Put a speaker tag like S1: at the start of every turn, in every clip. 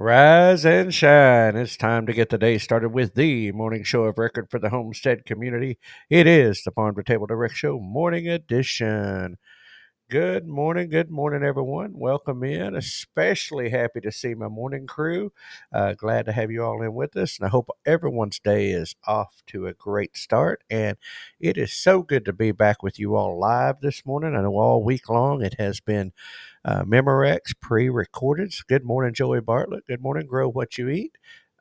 S1: Rise and shine. It's time to get the day started with the morning show of record for the Homestead community. It is the Farm2Table Direct Show morning edition. Good morning, everyone. Welcome in. Especially happy to see my morning crew. Glad to have you all in with us, and I hope everyone's day is off to a great start. And it is so good to be back with you all live this morning. I know all week long it has been Memorex pre-recorded. Good morning, Joey Bartlett. Good morning, Grow What You Eat.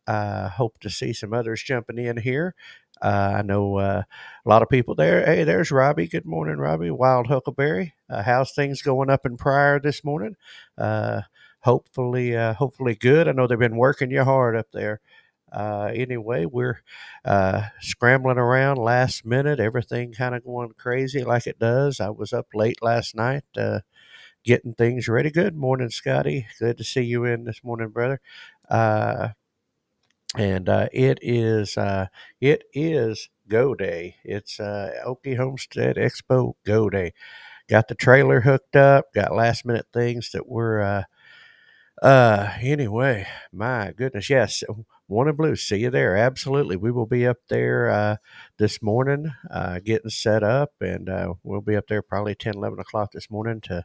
S1: Hope to see some others jumping in here. I know a lot of people there. Hey, there's Robbie. Good morning, Robbie. Wild Huckleberry. How's things going up in Pryor this morning? Hopefully good. I know they've been working you hard up there. Anyway, we're scrambling around last minute. Everything kind of going crazy like it does. I was up late last night getting things ready. Good morning, Scotty. Good to see you in this morning, brother. Uh, and it is go day. It's Okie Homestead Expo go day. Got the trailer hooked up. Got last minute things that were anyway, my goodness, yes. One and Blue, see you there. Absolutely. We will be up there this morning getting set up, and we'll be up there probably 10, 11 o'clock this morning to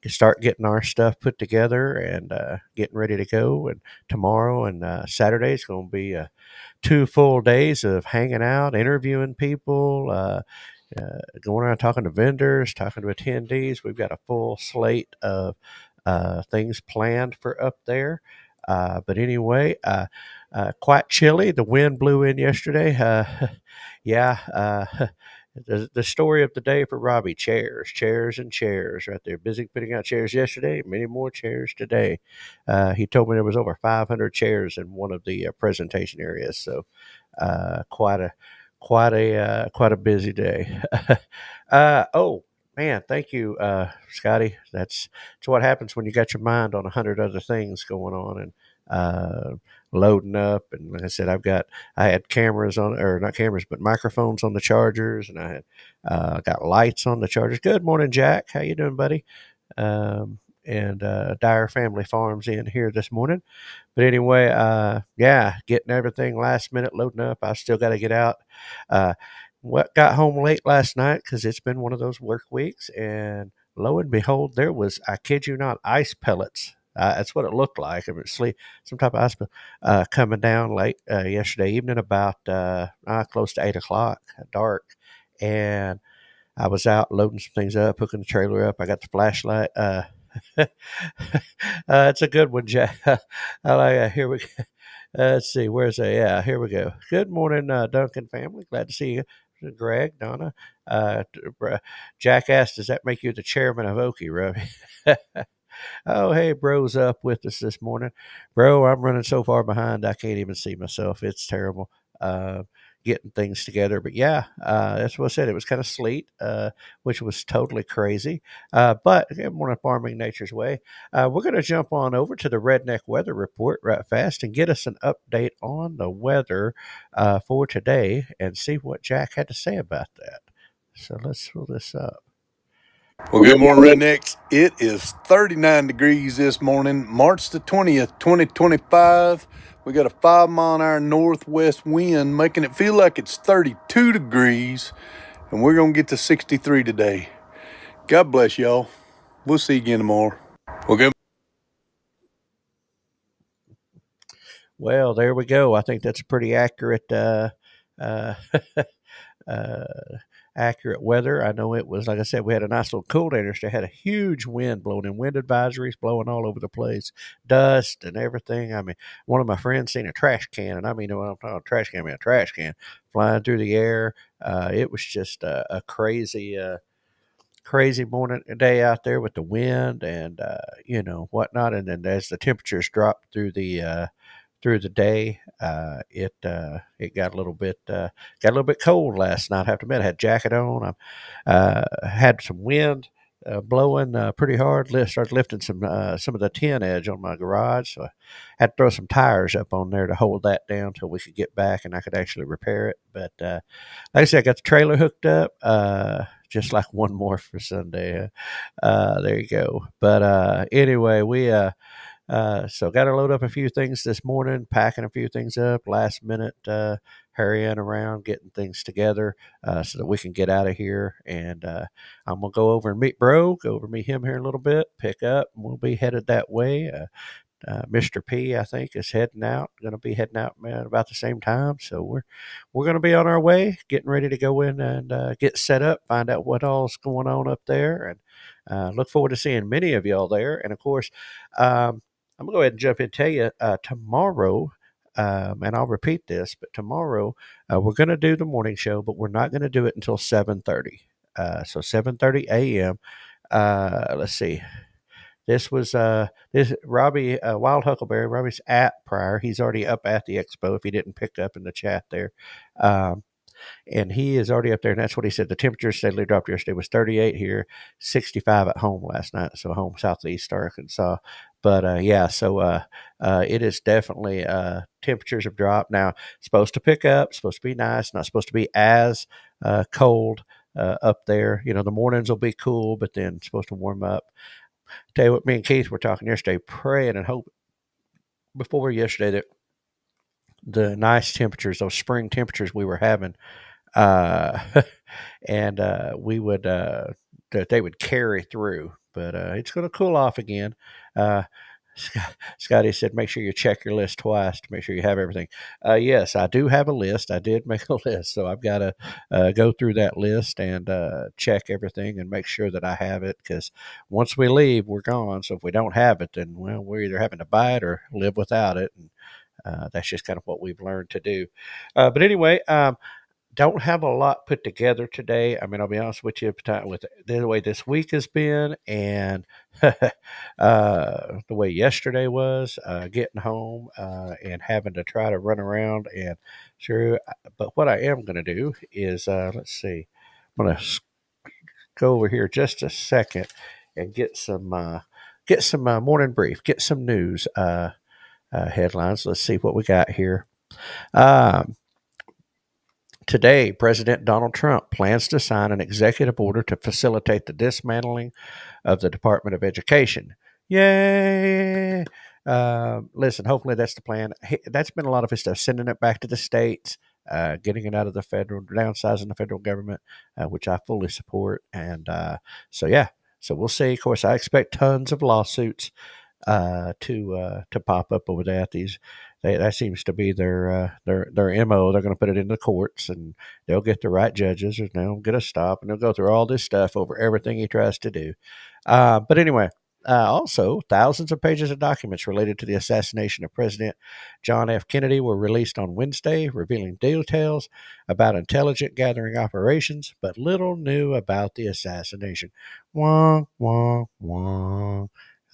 S1: start getting our stuff put together and getting ready to go. And tomorrow and Saturday is going to be 2 full days of hanging out, interviewing people, going around talking to vendors, talking to attendees. We've got a full slate of things planned for up there. But anyway, quite chilly. The wind blew in yesterday. Yeah. The story of the day for Robbie: chairs, and chairs. Right there, busy putting out chairs yesterday. Many more chairs today. He told me there was over 500 chairs in one of the presentation areas. So, quite a busy day. Oh man, thank you, Scotty. That's what happens when you got your mind on 100 other things going on and loading up. And like I said, I had cameras on, or not cameras, but microphones on the chargers, and I had got lights on the chargers. Good morning, Jack. How you doing, buddy? And Dyer Family Farms in here this morning. But anyway, yeah, getting everything last minute loading up. I still got to get out. Uh, what got home late last night because it's been one of those work weeks, and lo and behold, there was, I kid you not, ice pellets. That's what it looked like. It was some type of ice coming down late yesterday evening, about close to 8 o'clock, dark, and I was out loading some things up, hooking the trailer up. I got the flashlight. It's a good one, Jack. I like it. Here we go. Let's see. Where's that? Yeah, here we go. Good morning, Duncan family. Glad to see you. Greg, Donna. Jack asked, does that make you the chairman of Okie, Robbie? Oh, hey, bro's up with us this morning. Bro, I'm running so far behind, I can't even see myself. It's terrible. Getting things together. But yeah, that's what I said. It was kind of sleet, which was totally crazy. But again, more farming nature's way. We're going to jump on over to the Redneck Weather Report right fast and get us an update on the weather for today and see what Jack had to say about that. So let's pull this up.
S2: Well, good morning, Rednecks. It is 39 degrees this morning, March the 20th, 2025. We got a 5-mile-an-hour northwest wind, making it feel like it's 32 degrees, and we're going to get to 63 today. God bless y'all. We'll see you again tomorrow. Well, good.
S1: Well, there we go. I think that's a pretty accurate uh, uh, accurate weather. I know it was, like I said, we had a nice little cool down yesterday. Had a huge wind blowing in, wind advisories blowing all over the place, dust and everything. I mean, one of my friends seen a trash can, and I mean, when I'm talking trash can, I mean a trash can flying through the air. It was just a crazy morning day out there with the wind and whatnot. And then as the temperatures dropped through the day, it got a little bit cold last night. I have to admit, I had a jacket on. I had some wind blowing pretty hard. Started lifting some of the tin edge on my garage, so I had to throw some tires up on there to hold that down until we could get back and I could actually repair it. But like I said, I got the trailer hooked up. Just like one more for Sunday. There you go. But anyway, So got to load up a few things this morning, packing a few things up, last minute, hurrying around, getting things together so that we can get out of here. And I'm going to go over and meet Bro, go over and meet him here in a little bit, pick up, and we'll be headed that way. Mr. P, I think, is heading out. Going to be heading out, man, about the same time. So we're going to be on our way, getting ready to go in and get set up, find out what all's going on up there, and look forward to seeing many of y'all there. And of course, I'm gonna go ahead and jump in and tell you tomorrow. And I'll repeat this, but tomorrow we're going to do the morning show, but we're not going to do it until 7:30. So 7:30 a.m. Let's see. This Robbie Wild Huckleberry. Robbie's at prior. He's already up at the expo. If he didn't pick up in the chat there, um, and he is already up there. And that's what he said. The temperature steadily dropped yesterday. Was 38 here, 65 at home last night. So home southeast Arkansas. But yeah, so it is definitely temperatures have dropped now. It's supposed to pick up. Supposed to be nice. Not supposed to be as cold up there. You know, the mornings will be cool, but then it's supposed to warm up. Tell you what, me and Keith were talking yesterday, praying and hoping before yesterday that the nice temperatures, those spring temperatures we were having, uh, and we would that they would carry through. But it's going to cool off again. Uh, Scotty said, make sure you check your list twice to make sure you have everything. Yes, I do have a list. I did make a list, so I've got to go through that list and check everything and make sure that I have it. Because once we leave, we're gone. So if we don't have it, then well, we're either having to buy it or live without it. And that's just kind of what we've learned to do. But anyway, don't have a lot put together today. I mean, I'll be honest with you, with the way this week has been and the way yesterday was, getting home and having to try to run around and sure. But what I am going to do is, let's see, I'm going to go over here just a second and get some morning brief, get some news headlines. Let's see what we got here. Um, Today, President Donald Trump plans to sign an executive order to facilitate the dismantling of the Department of Education. Yay! Listen, hopefully that's the plan. That's been a lot of his stuff, sending it back to the states, getting it out of the federal, downsizing the federal government, which I fully support. And so, yeah, so we'll see. Of course, I expect tons of lawsuits to pop up over that. That seems to be their mo. They're going to put it in the courts, and they'll get the right judges, and they'll get a stop, and they'll go through all this stuff over everything he tries to do. But anyway. Also, thousands of pages of documents related to the assassination of President John F. Kennedy were released on Wednesday, revealing details about intelligence gathering operations, but little new about the assassination. Wah, wah, wah.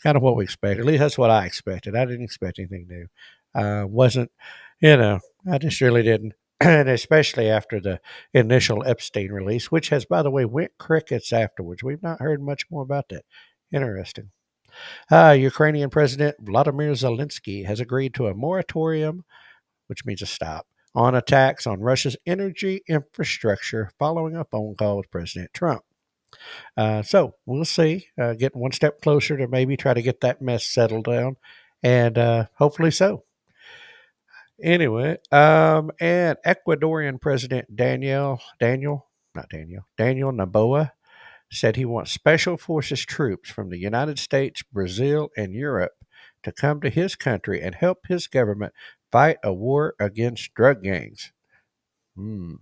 S1: Kind of what we expected. At least that's what I expected. I didn't expect anything new. Wasn't, you know, I just really didn't. And especially after the initial Epstein release, which has, by the way, went crickets afterwards. We've not heard much more about that. Interesting. Ukrainian President Vladimir Zelensky has agreed to a moratorium, which means a stop, on attacks on Russia's energy infrastructure following a phone call with President Trump. So we'll see. Getting one step closer to maybe try to get that mess settled down, and hopefully so. Anyway, and Ecuadorian President Daniel Noboa said he wants special forces troops from the United States, Brazil, and Europe to come to his country and help his government fight a war against drug gangs. Hmm.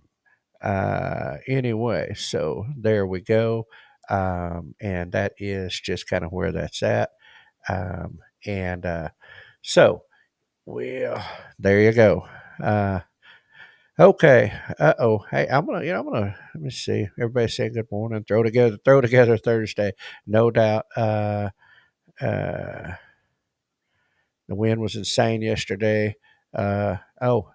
S1: Anyway, so there we go. And that is just kind of where that's at. And so, well, there you go. Okay. Oh. Hey, let me see. Everybody saying good morning. Throw together Thursday. No doubt. Uh, the wind was insane yesterday. Oh,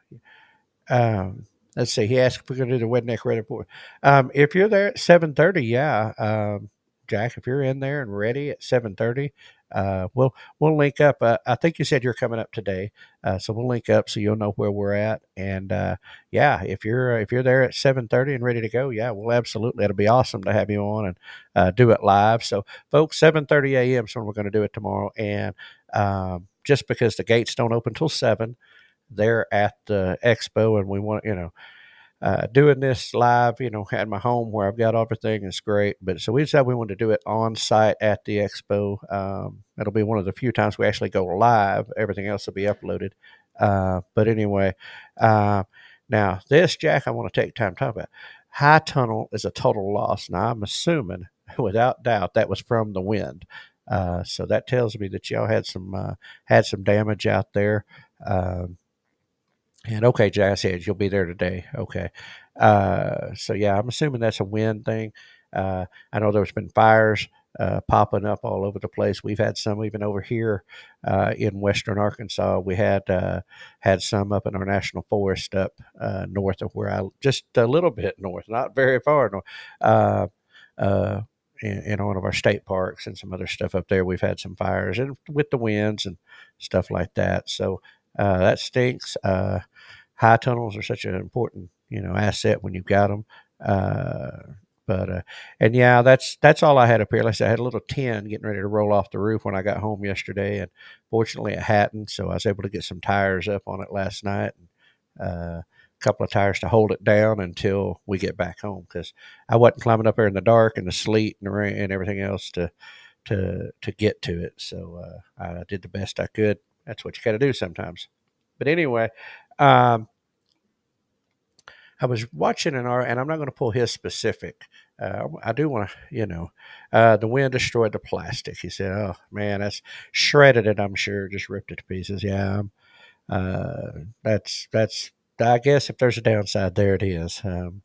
S1: let's see. He asked if we're going to do the Redneck Red Report. If you're there at 7:30, yeah, Jack. If you're in there and ready at 7:30, we'll link up. I think you said you're coming up today, so we'll link up so you'll know where we're at. And yeah, if you're there at 7:30 and ready to go, yeah, well, absolutely, it'll be awesome to have you on and do it live. So, folks, 7:30 a.m. is when we're going to do it tomorrow, and just because the gates don't open till 7, they're at the expo, and we want doing this live, at my home where I've got everything is great. But so we decided we wanted to do it on site at the expo. It'll be one of the few times we actually go live. Everything else will be uploaded. But anyway, uh, now this, Jack, I want to take time to talk about. High tunnel is a total loss. Now I'm assuming, without doubt, that was from the wind. So that tells me that y'all had some damage out there. And okay, Jack said you'll be there today. Okay. So yeah, I'm assuming that's a wind thing. I know there's been fires popping up all over the place. We've had some even over here in western Arkansas. We had some up in our national forest up north of where just a little bit north, not very far north. Uh, uh, in one of our state parks and some other stuff up there, we've had some fires and with the winds and stuff like that. So that stinks. High tunnels are such an important, asset when you've got them. But and yeah, that's all I had up here. Like I said, I had a little tin getting ready to roll off the roof when I got home yesterday, and fortunately it hadn't, so I was able to get some tires up on it last night, and a couple of tires to hold it down until we get back home because I wasn't climbing up there in the dark and the sleet and the rain and everything else to get to it. So I did the best I could. That's what you got to do sometimes. But anyway, um, I was watching and I'm not going to pull his specific. I do want to, the wind destroyed the plastic. He said, "Oh man, that's shredded it. I'm sure, just ripped it to pieces." Yeah, that's. I guess if there's a downside, there it is. And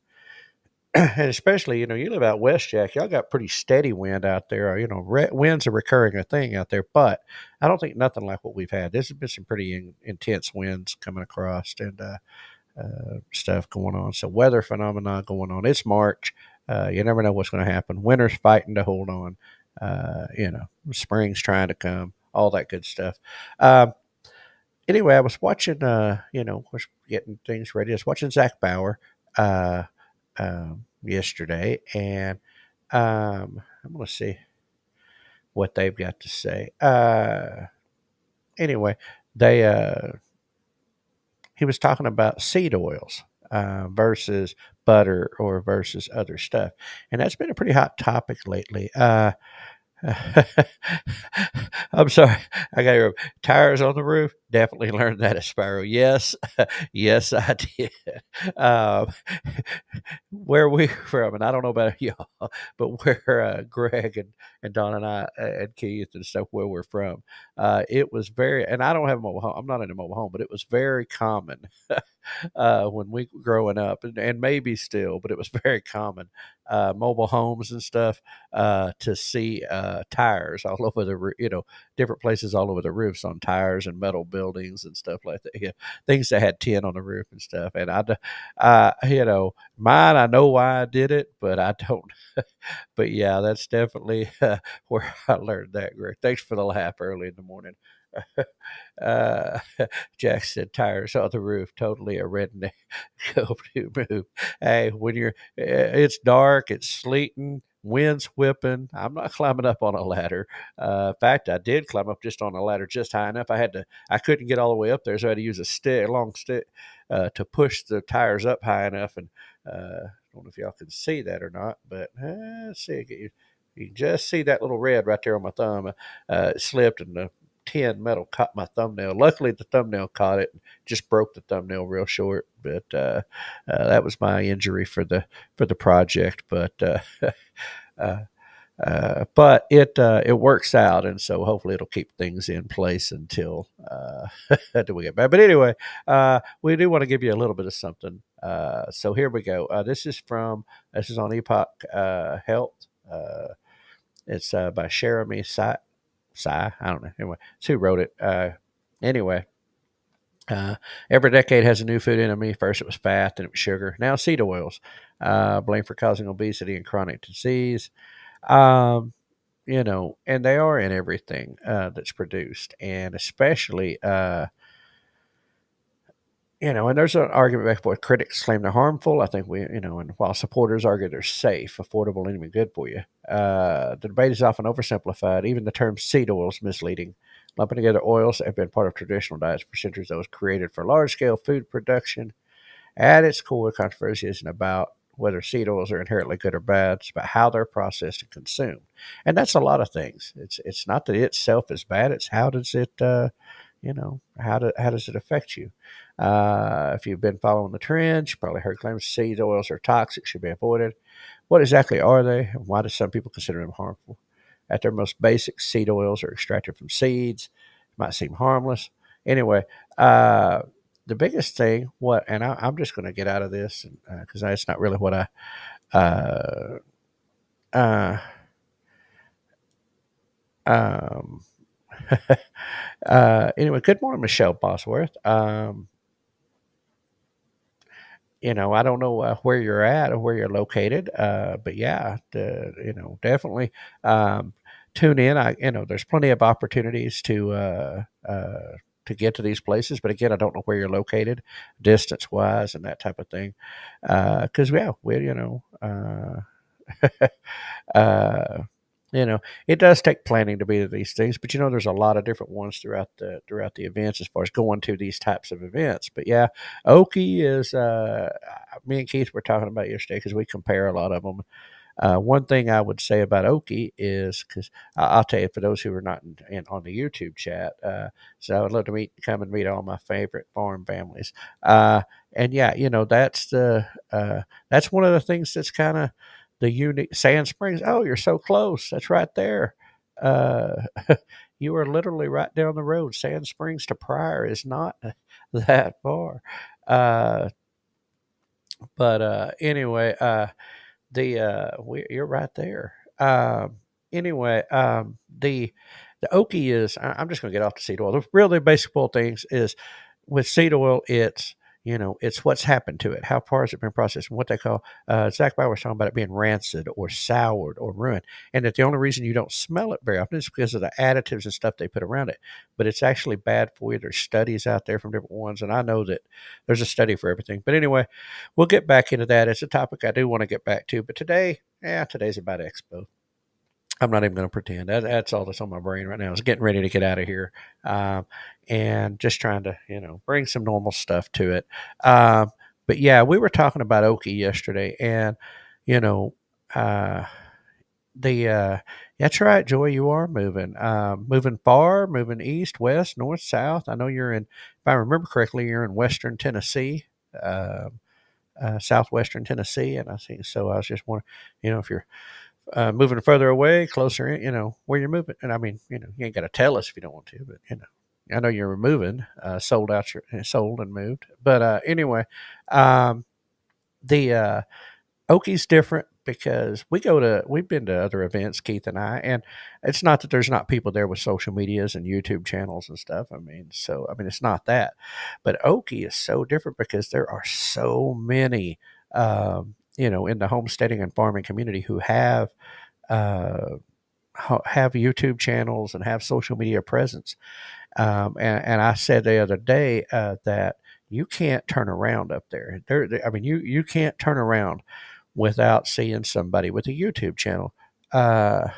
S1: especially, you live out west, Jack. Y'all got pretty steady wind out there. Winds are recurring a thing out there, but I don't think nothing like what we've had. There's been some pretty intense winds coming across, and stuff going on. So weather phenomena going on. It's March. You never know what's going to happen. Winter's fighting to hold on. Spring's trying to come. All that good stuff. Um, anyway, I was watching. Was getting things ready. I was watching Zach Bauer yesterday, and I'm going to see what they've got to say. Anyway, they he was talking about seed oils versus butter or versus other stuff, and that's been a pretty hot topic lately. I'm sorry, I got your tires on the roof. Definitely learned that at Sparrow. Yes, yes, I did. Um, where we from, and I don't know about y'all, but where Greg and Don and I and Keith and stuff where we're from, it was very. And I don't have a mobile home. I'm not in a mobile home, but it was very common when we were growing up, and maybe still, but it was very common. Mobile homes and stuff to see tires all over different places all over the roofs on tires and metal buildings and stuff like that. Yeah, things that had tin on the roof and stuff. And mine, I know why I did it, but I don't. But yeah, that's definitely where I learned that. Greg, thanks for the laugh early in the morning. uh, Jack said tires on the roof, totally a redneck go to move. Hey, when it's dark, it's sleeting, wind's whipping. I'm not climbing up on a ladder. In fact, I did climb up just on a ladder just high enough. I couldn't get all the way up there, so I had to use a long stick, to push the tires up high enough. And I don't know if y'all can see that or not, but let's see. You can just see that little red right there on my thumb. It slipped and the tin metal caught my thumbnail. Luckily, the thumbnail caught it, and just broke the thumbnail real short. But that was my injury for the project. Uh, but it works out, and so hopefully it'll keep things in place until until we get back. But anyway, we do want to give you a little bit of something. So here we go. This is on Epoch Health. It's by Jeremy I don't know. Anyway, it's who wrote it. Anyway, every decade has a new food enemy. First it was fat, then it was sugar. Now seed oils, blamed for causing obesity and chronic disease. Um, and they are in everything that's produced, and especially and there's an argument back and forth. Critics claim they're harmful. I think and while supporters argue they're safe, affordable, and even good for you. The debate is often oversimplified. Even the term seed oil is misleading. Lumping together oils that have been part of traditional diets for centuries that was created for large scale food production. At its core, controversy isn't about whether seed oils are inherently good or bad. It's about how they're processed and consumed, and that's a lot of things. It's not that itself is bad. It's how does it how does it affect you? If you've been following the trends, you probably heard claims seed oils are toxic, should be avoided. What exactly are they, and why do some people consider them harmful? At their most basic, seed oils are extracted from seeds. It might seem harmless. Anyway, the biggest thing, I'm just going to get out of this because it's not really what uh, uh, um, anyway, good morning, Michelle Bosworth. I don't know where you're at or where you're located, but yeah, definitely tune in. There's plenty of opportunities to get to these places, but again, I don't know where you're located, distance wise, and that type of thing. Because yeah, uh, you know, it does take planning to be to these things, but there's a lot of different ones throughout the events as far as going to these types of events. But yeah, Okie is me and Keith were talking about yesterday because we compare a lot of them. One thing I would say about Okie is because I'll tell you for those who are not on the YouTube chat, so I would love to come and meet all my favorite farm families. And yeah, that's one of the things that's kind of the unique. Sand Springs. Oh, you're so close. That's right there. Uh, you are literally right down the road. Sand Springs to Pryor is not that far. Uh, but anyway, you're right there. Anyway, the Okie is. I'm just going to get off the seed oil. The really basic oil things is with seed oil. It's what's happened to it. How far has it been processed? And what they call Zach Bauer was talking about it being rancid or soured or ruined, and that the only reason you don't smell it very often is because of the additives and stuff they put around it. But it's actually bad for you. There's studies out there from different ones, and I know that there's a study for everything. But anyway, we'll get back into that. It's a topic I do want to get back to. But today's about Expo. I'm not even going to pretend. That's all that's on my brain right now. Is getting ready to get out of here, um, and just trying to bring some normal stuff to it. But yeah, we were talking about Okie yesterday, and you know, uh, the that's right, Joy. You are moving far, moving east, west, north, south. I know you're in. If I remember correctly, you're in Western Tennessee. Southwestern Tennessee, and I see. So I was just wondering, if you're moving further away, closer in, where you're moving. And I mean, you ain't got to tell us if you don't want to, but I know you're moving, sold and moved. But anyway, um, the Okie's different because we've been to other events, Keith and I, and it's not that there's not people there with social medias and YouTube channels and stuff. It's not that, but Okie is so different because there are so many, in the homesteading and farming community who uh, have YouTube channels and have social media presence. And I said the other day that you can't turn around up there. You can't turn around without seeing somebody with a YouTube channel. Uh,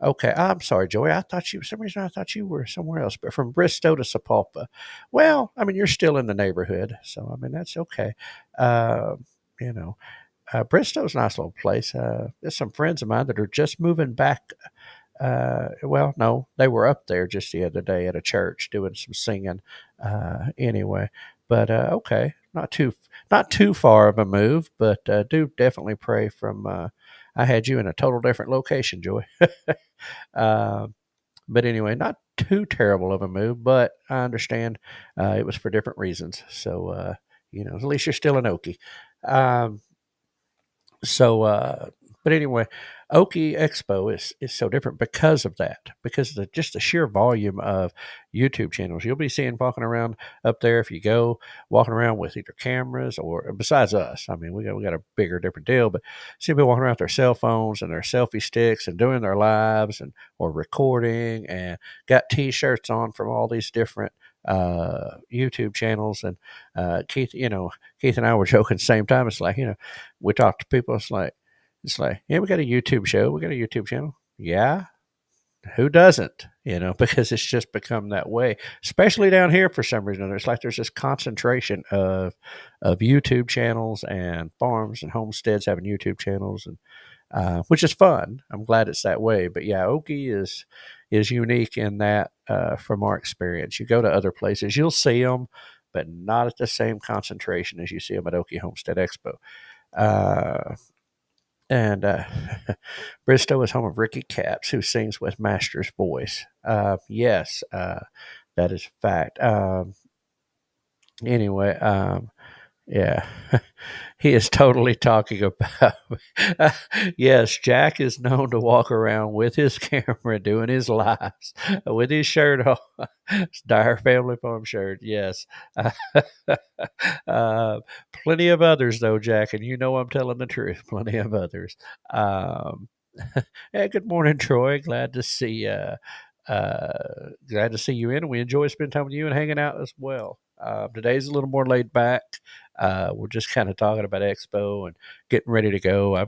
S1: okay, I'm sorry, Joey. For some reason I thought you were somewhere else, but from Bristow to Sapulpa. Well, you're still in the neighborhood, so that's okay. Uh, you know, Bristow's a nice little place. There's some friends of mine that are just moving back. Well, no, they were up there just the other day at a church doing some singing. Anyway, but okay, not too far of a move, but do definitely pray from. I had you in a total different location, Joy. uh, but anyway, not too terrible of a move, but I understand it was for different reasons. So at least you're still an Okie. Um, so, but anyway, Okie Expo is so different because of that, because of just the sheer volume of YouTube channels you'll be seeing walking around up there. If you go walking around with either cameras or besides us, I mean, we got a bigger, different deal, but see people walking around with their cell phones and their selfie sticks and doing their lives and or recording and got T-shirts on from all these different YouTube channels. And Keith, Keith and I were joking at the same time. It's like, we talk to people. It's like, yeah, we got a YouTube show. We got a YouTube channel. Yeah. Who doesn't? Because it's just become that way, especially down here for some reason. It's like there's this concentration of YouTube channels and farms and homesteads having YouTube channels, and which is fun. I'm glad it's that way. But yeah, Okie is unique in that from our experience. You go to other places, you'll see them, but not at the same concentration as you see them at Okie Homestead Expo. And Bristow is home of Ricky Capps, who sings with Master's voice. Yes, that is a fact. Anyway, yeah, he is totally talking about. Yes, Jack is known to walk around with his camera doing his lives with his shirt on. Dyer Family Farm shirt. Yes. uh, Plenty of others, though, Jack, and I'm telling the truth. Plenty of others. Um, hey, good morning, Troy. Glad to see you in, and we enjoy spending time with you and hanging out as well. Today's a little more laid back. We're just kind of talking about Expo and getting ready to go. I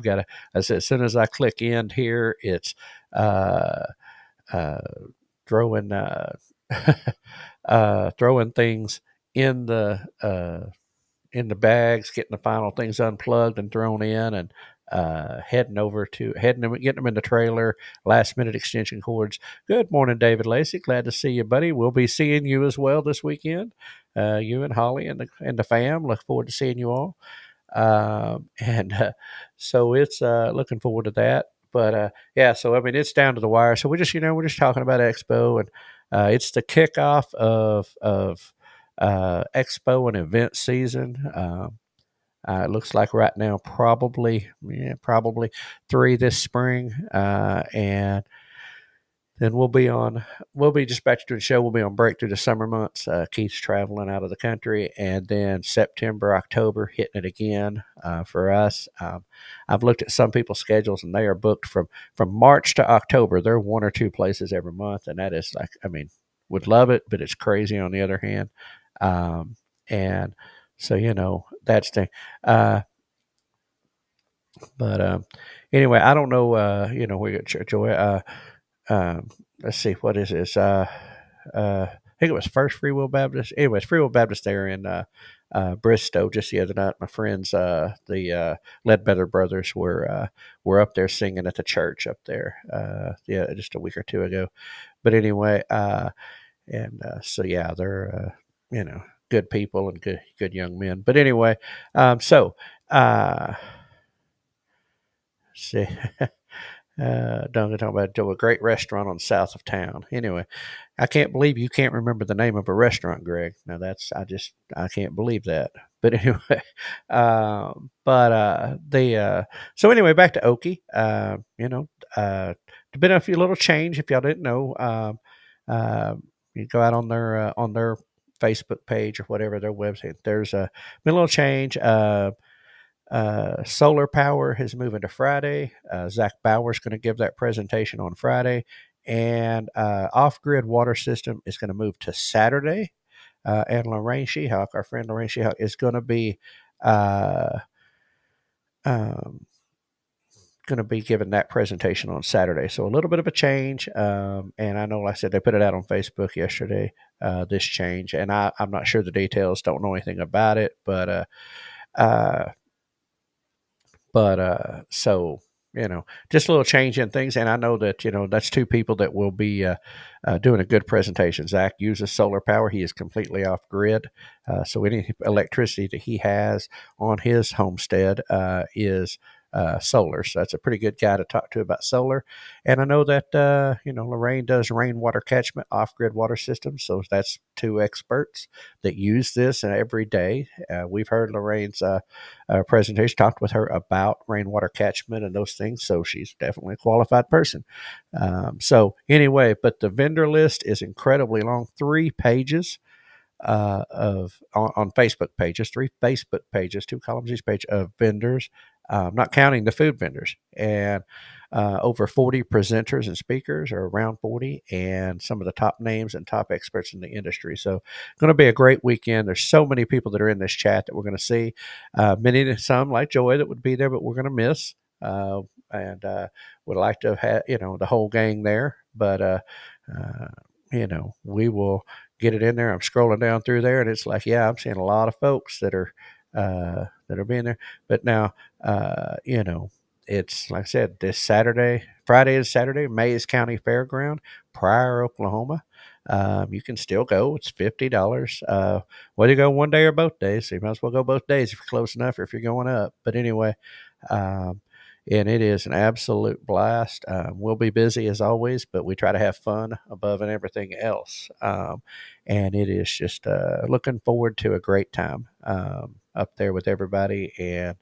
S1: said, as soon as I click end here, it's uh, uh, throwing throwing things in the bags, getting the final things unplugged and thrown in, and getting them in the trailer. Last minute extension cords. Good morning, David Lacey. Glad to see you, buddy. We'll be seeing you as well this weekend. You and Holly and the fam. Look forward to seeing you all. And so it's looking forward to that. But yeah, so I mean, it's down to the wire. So we're just talking about Expo, and it's the kickoff of Expo and event season. It looks like right now probably 3 this spring, and then we'll be just back to doing the show. We'll be on break through the summer months. Keith's traveling out of the country, and then September, October, hitting it again for us. I've looked at some people's schedules, and they are booked from March to October. They're 1 or 2 places every month, and that is like, I mean, would love it, but it's crazy on the other hand. And so that's the. But anyway, I don't know. We got Joy. Let's see, what is this? I think it was First Free Will Baptist. Anyways, Free Will Baptist there in Bristow just the other night. My friends, the Ledbetter brothers, were up there singing at the church up there. Yeah, just a week or two ago. But anyway, so yeah, they're good people and good young men. But anyway, so see. Don't talk about a great restaurant on the south of town. Anyway, I can't believe you can't remember the name of a restaurant, Greg. Now I can't believe that. But anyway, so anyway, back to Okie. There's been a few little change. If y'all didn't know, you go out on their Facebook page or whatever, their website. There's been a little change. Solar power is moving to Friday. Zach Bauer's going to give that presentation on Friday, and off-grid water system is going to move to Saturday. And Lorraine Shehawk, our friend Lorraine Shehawk, is going to be giving that presentation on Saturday. So a little bit of a change. And I know, like I said, they put it out on Facebook yesterday. This change, and I'm not sure the details. Don't know anything about it, but so, just a little change in things. And I know that, that's 2 people that will be doing a good presentation. Zach uses solar power. He is completely off grid. So any electricity that he has on his homestead is solar. So that's a pretty good guy to talk to about solar. And I know that, Lorraine does rainwater catchment off grid water systems. So that's two experts that use this every day. We've heard Lorraine's presentation, talked with her about rainwater catchment and those things. So she's definitely a qualified person. So anyway, but the vendor list is incredibly long, 3 pages on Facebook pages, 3 Facebook pages, 2 columns each page of vendors, not counting the food vendors, and over 40 presenters and speakers, or around 40, and some of the top names and top experts in the industry. So, going to be a great weekend. There's so many people that are in this chat that we're going to see. Some like Joy that would be there, but we're going to miss. And would like to have the whole gang there, but we will get it in there. I'm scrolling down through there, and it's like, yeah, I'm seeing a lot of folks that are being there. But now, it's like I said, this Saturday, Friday is Saturday, Mays County Fairground, Pryor, Oklahoma. You can still go. It's $50. Whether you go one day or both days, so you might as well go both days if you're close enough or if you're going up. But anyway, and it is an absolute blast. We'll be busy as always, but we try to have fun above and everything else. And it is just looking forward to a great time up there with everybody. And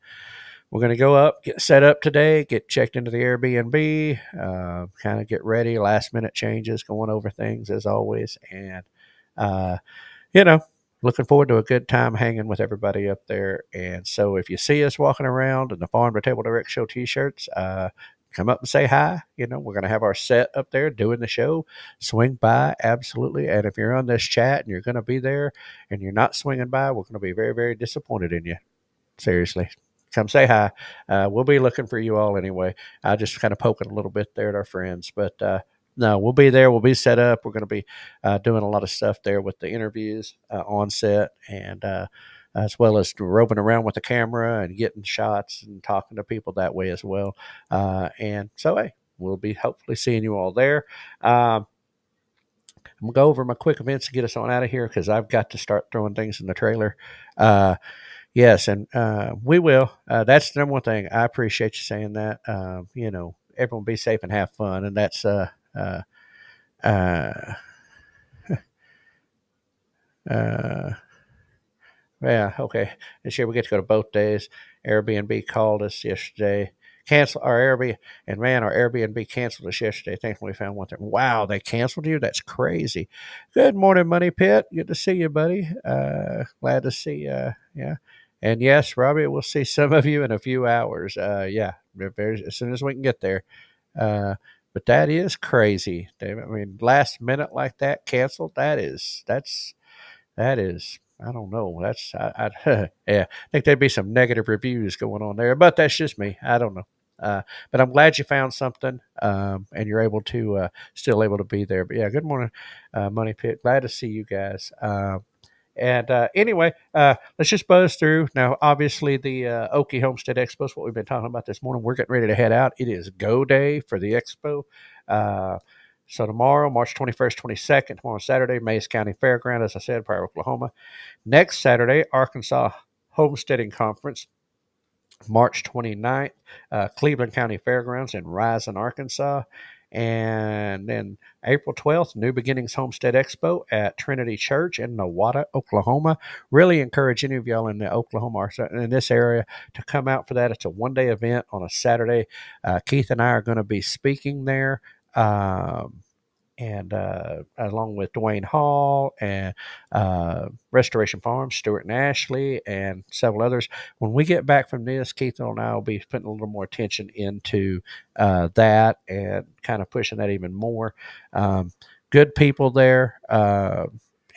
S1: we're going to go up, get set up today, get checked into the Airbnb, kind of get ready, last minute changes, going over things as always. And, you know, looking forward to a good time hanging with everybody up there. And so if you see us walking around in the Farm2Table Direct Show t-shirts, come up and say hi. We're going to have our set up there doing the show. Swing by, absolutely. And if you're on this chat and you're going to be there and you're not swinging by, we're going to be very, very disappointed in you. Seriously. Come say hi. We'll be looking for you all anyway. I just kind of poking a little bit there at our friends. But no, we'll be there. We'll be set up. We're going to be doing a lot of stuff there with the interviews on set, and as well as roving around with the camera and getting shots and talking to people that way as well. And so, hey, we'll be hopefully seeing you all there. I'm going to go over my quick events to get us on out of here because I've got to start throwing things in the trailer. Yes, and we will. That's the number one thing. I appreciate you saying that. Everyone be safe and have fun, and that's uh, yeah, okay. This year we get to go to both days. Airbnb called us yesterday. Cancel our Airbnb, and man, our Airbnb canceled us yesterday. Thankfully, we found one there. Wow, they canceled you? That's crazy. Good morning, Money Pit. Good to see you, buddy. Glad to see you. Yeah. And yes, Robbie, we'll see some of you in a few hours. Yeah, as soon as we can get there. But that is crazy, David. I mean, last minute like that canceled. That is. I don't know. Yeah. I think there'd be some negative reviews going on there, but that's just me. I don't know. But I'm glad you found something, and you're able to still able to be there. But yeah, good morning, Money Pit. Glad to see you guys. And anyway, let's just buzz through. Now, obviously, the Okie Homestead Expo is what we've been talking about this morning. We're getting ready to head out. It is go day for the Expo. So tomorrow, March 21st, 22nd, tomorrow Saturday, Mays County Fairground, as I said, Pryor, Oklahoma. Next Saturday, Arkansas Homesteading Conference. March 29th, Cleveland County Fairgrounds in Rising, Arkansas. And then April 12th, New Beginnings Homestead Expo at Trinity Church in Nowata, Oklahoma. Really encourage any of y'all in the Oklahoma, in this area, to come out for that. It's a one-day event on a Saturday. Keith and I are going to be speaking there. And along with Dwayne Hall and Restoration Farms, Stuart and Ashley, and several others. When we get back from this, Keith and I will be putting a little more attention into that and kind of pushing that even more. Good people there.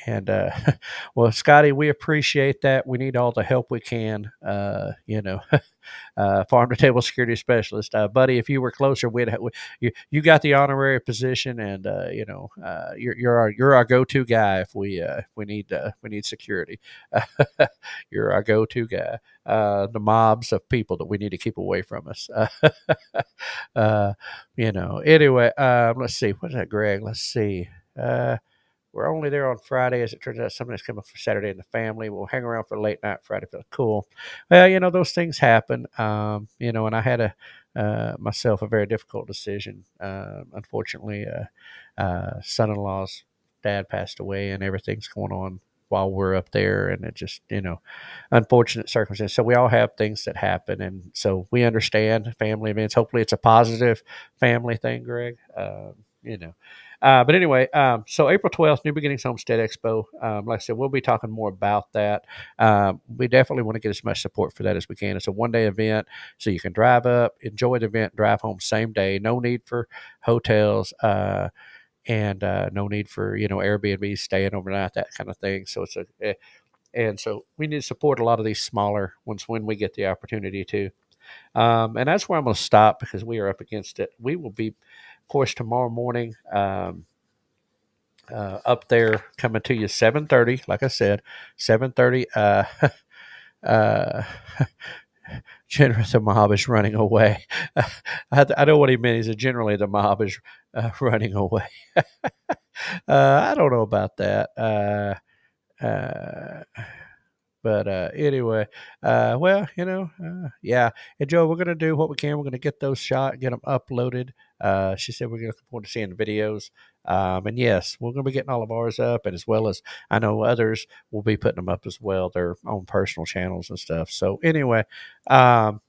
S1: And well, Scotty, we appreciate that. We need all the help we can. Farm-to-table security specialist, buddy. If you were closer, you got the honorary position, and you're our go-to guy if we need security. You're our go-to guy. The mobs of people that we need to keep away from us. Anyway, let's see. What's that, Greg? Let's see. we're only there on Friday. As it turns out, somebody's coming for Saturday in the family. We'll hang around for late night Friday. Feel cool. Well, those things happen. And I had myself a very difficult decision. Unfortunately, son-in-law's dad passed away, and everything's going on while we're up there, and it just unfortunate circumstance. So we all have things that happen, and so we understand family events. Hopefully, it's a positive family thing, Greg. But anyway, so April 12th, New Beginnings Homestead Expo. Like I said, we'll be talking more about that. We definitely want to get as much support for that as we can. It's a one-day event, so you can drive up, enjoy the event, drive home same day. No need for hotels. And no need for Airbnb, staying overnight, that kind of thing. So and so we need to support a lot of these smaller ones when we get the opportunity to. And that's where I'm going to stop because we are up against it. We will be, of course, tomorrow morning up there coming to you 7:30. Like I said, 7:30. Generally, the mob is running away. I know what he meant. He said, generally, the mob is running away. I don't know about that. But anyway, yeah. And Joe, we're going to do what we can. We're going to get those shot, get them uploaded. She said we're going to look forward to seeing the videos. And yes, we're going to be getting all of ours up, and as well as I know others will be putting them up as well, their own personal channels and stuff. So anyway, tomorrow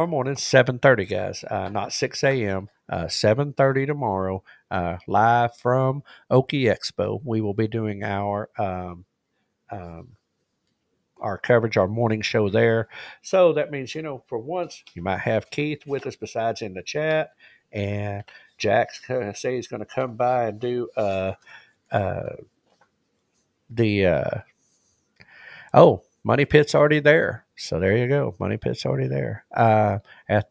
S1: morning, 7:30, guys, not 6 a.m., 7:30 tomorrow, live from Okie Expo. We will be doing our coverage, our morning show there. So that means, for once, you might have Keith with us besides in the chat, and Jack's going to say he's going to come by and do Money Pit's already there. So there you go. Money Pit's already there at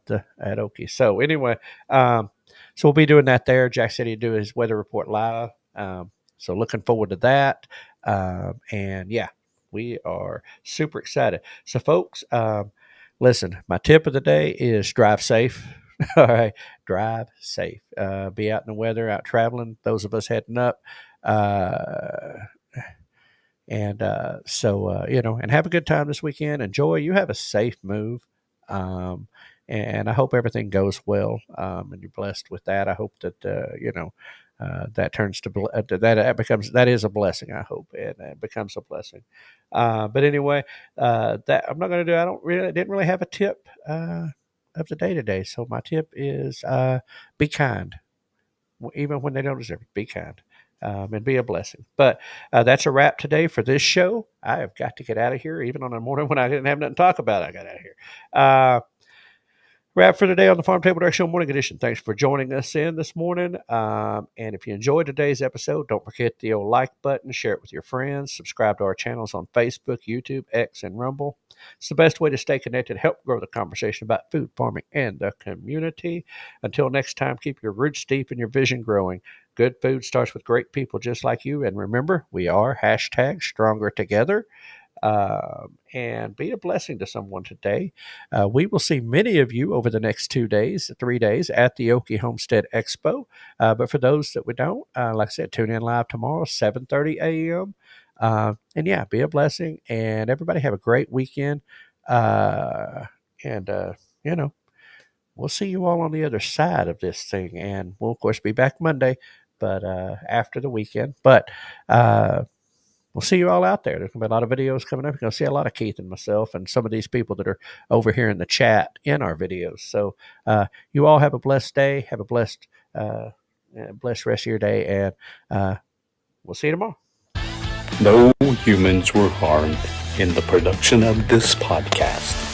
S1: Okie. So anyway, so we'll be doing that there. Jack said he'd do his weather report live. So looking forward to that. And yeah, we are super excited. So folks, listen, my tip of the day is drive safe. All right. Drive safe. Be out in the weather, out traveling. Those of us heading up. And have a good time this weekend. Enjoy. You have a safe move. And I hope everything goes well. And you're blessed with that. I hope that, that turns to, that is a blessing, I hope. And it becomes a blessing. But anyway, that I'm not going to do, didn't really have a tip, of the day today. So my tip is, be kind, even when they don't deserve it. Be kind. And be a blessing. But that's a wrap today for this show. I have got to get out of here, even on a morning when I didn't have nothing to talk about. I got out of here. Wrap for today on the Farm2Table Direct Show Morning Edition. Thanks for joining us in this morning. And if you enjoyed today's episode, don't forget the old like button, share it with your friends, subscribe to our channels on Facebook, YouTube, X, and Rumble. It's the best way to stay connected, help grow the conversation about food, farming, and the community. Until next time, keep your roots deep and your vision growing. Good food starts with great people just like you. And remember, we are #Stronger and be a blessing to someone today. We will see many of you over the next 3 days at the Okie Homestead Expo. But for those that we don't, like I said, tune in live tomorrow, 7:30 a.m. And yeah, be a blessing, and everybody have a great weekend. We'll see you all on the other side of this thing, and we'll of course be back Monday, but after the weekend. But we'll see you all out there. There's going to be a lot of videos coming up. You're going to see a lot of Keith and myself and some of these people that are over here in the chat in our videos. So you all have a blessed day. Have a blessed rest of your day, and we'll see you tomorrow.
S3: No humans were harmed in the production of this podcast.